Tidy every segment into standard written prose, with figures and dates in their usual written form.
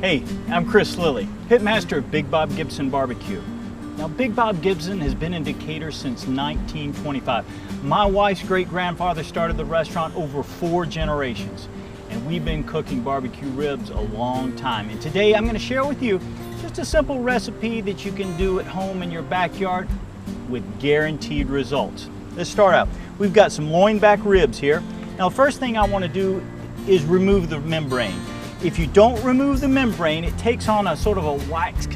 Hey, I'm Chris Lilly, pitmaster of Big Bob Gibson Barbecue. Now, Big Bob Gibson has been in Decatur since 1925. My wife's great-grandfather started the restaurant over 4 generations, and we've been cooking barbecue ribs a long time. And today I'm going to share with you just a simple recipe that you can do at home in your backyard with guaranteed results. Let's start out. We've got some loin back ribs here. Now, the first thing I want to do is remove the membrane. If you don't remove the membrane, it takes on a sort of a wax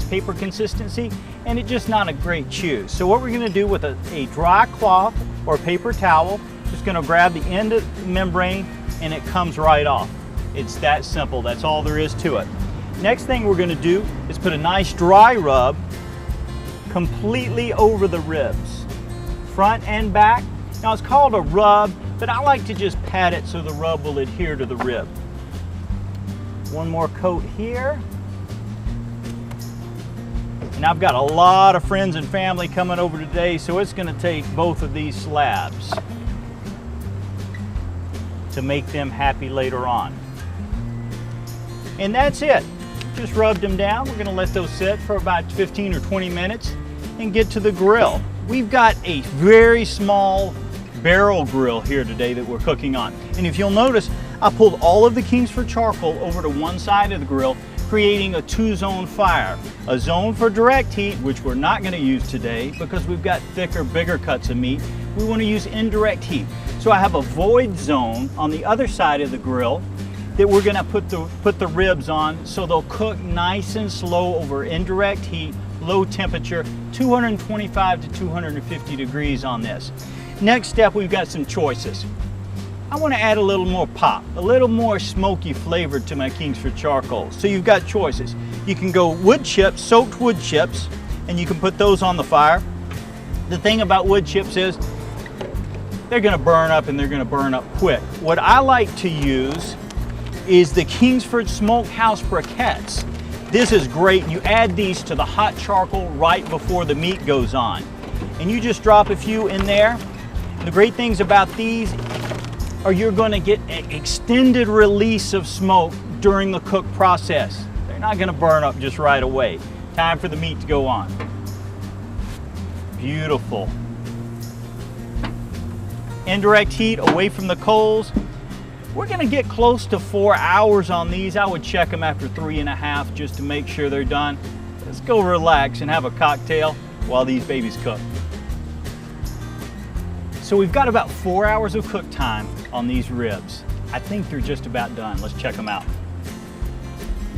paper consistency, and it's just not a great chew. So what we're going to do with a dry cloth or paper towel, just going to grab the end of the membrane and it comes right off. It's that simple. That's all there is to it. Next thing we're going to do is put a nice dry rub completely over the ribs, front and back. Now it's called a rub, but I like to just pat it so the rub will adhere to the rib. One more coat here. And I've got a lot of friends and family coming over today, so it's going to take both of these slabs to make them happy later on. And that's it. Just rubbed them down. We're going to let those sit for about 15 or 20 minutes and get to the grill. We've got a very small barrel grill here today that we're cooking on. And if you'll notice, I pulled all of the Kingsford charcoal over to one side of the grill, creating a 2-zone fire. A zone for direct heat, which we're not going to use today because we've got thicker, bigger cuts of meat. We want to use indirect heat. So I have a void zone on the other side of the grill that we're going to put the ribs on so they'll cook nice and slow over indirect heat, low temperature, 225 to 250 degrees on this. Next step, we've got some choices. I want to add a little more pop, a little more smoky flavor to my Kingsford charcoal. So you've got choices. You can go wood chips, soaked wood chips, and you can put those on the fire. The thing about wood chips is they're going to burn up, and they're going to burn up quick. What I like to use is the Kingsford Smokehouse briquettes. This is great. You add these to the hot charcoal right before the meat goes on. And you just drop a few in there. The great things about these are you're going to get an extended release of smoke during the cook process. They're not going to burn up just right away. Time for the meat to go on. Beautiful. Indirect heat away from the coals. We're going to get close to 4 hours on these. I would check them after 3.5 just to make sure they're done. Let's go relax and have a cocktail while these babies cook. So we've got about 4 hours of cook time on these ribs. I think they're just about done. Let's check them out.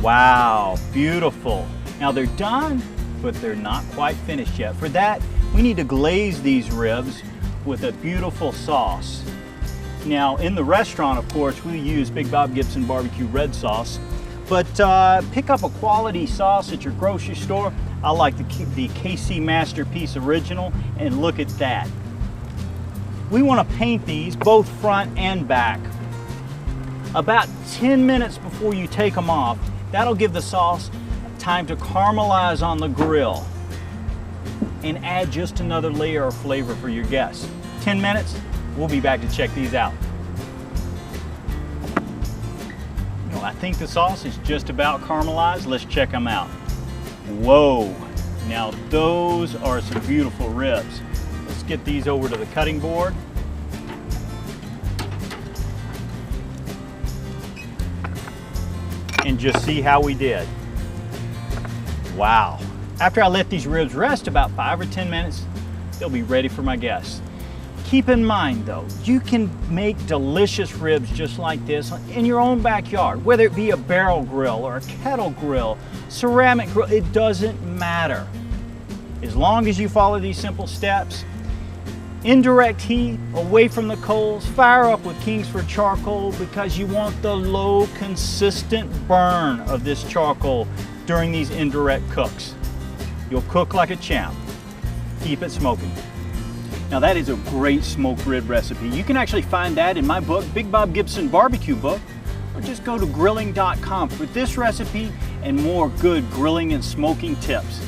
Wow, beautiful. Now they're done, but they're not quite finished yet. For that, we need to glaze these ribs with a beautiful sauce. Now in the restaurant, of course, we use Big Bob Gibson barbecue red sauce, but pick up a quality sauce at your grocery store. I like the KC Masterpiece Original, and look at that. We want to paint these both front and back. About 10 minutes before you take them off, that'll give the sauce time to caramelize on the grill and add just another layer of flavor for your guests. 10 minutes, we'll be back to check these out. You know, I think the sauce is just about caramelized. Let's check them out. Whoa, now those are some beautiful ribs. Let's get these over to the cutting board. And just see how we did. Wow. After I let these ribs rest about 5 or 10 minutes, they'll be ready for my guests. Keep in mind though, you can make delicious ribs just like this in your own backyard, whether it be a barrel grill or a kettle grill, ceramic grill, it doesn't matter. As long as you follow these simple steps, indirect heat, away from the coals, fire up with Kingsford charcoal because you want the low, consistent burn of this charcoal during these indirect cooks. You'll cook like a champ. Keep it smoking. Now that is a great smoked rib recipe. You can actually find that in my book, Big Bob Gibson Barbecue Book, or just go to grilling.com for this recipe and more good grilling and smoking tips.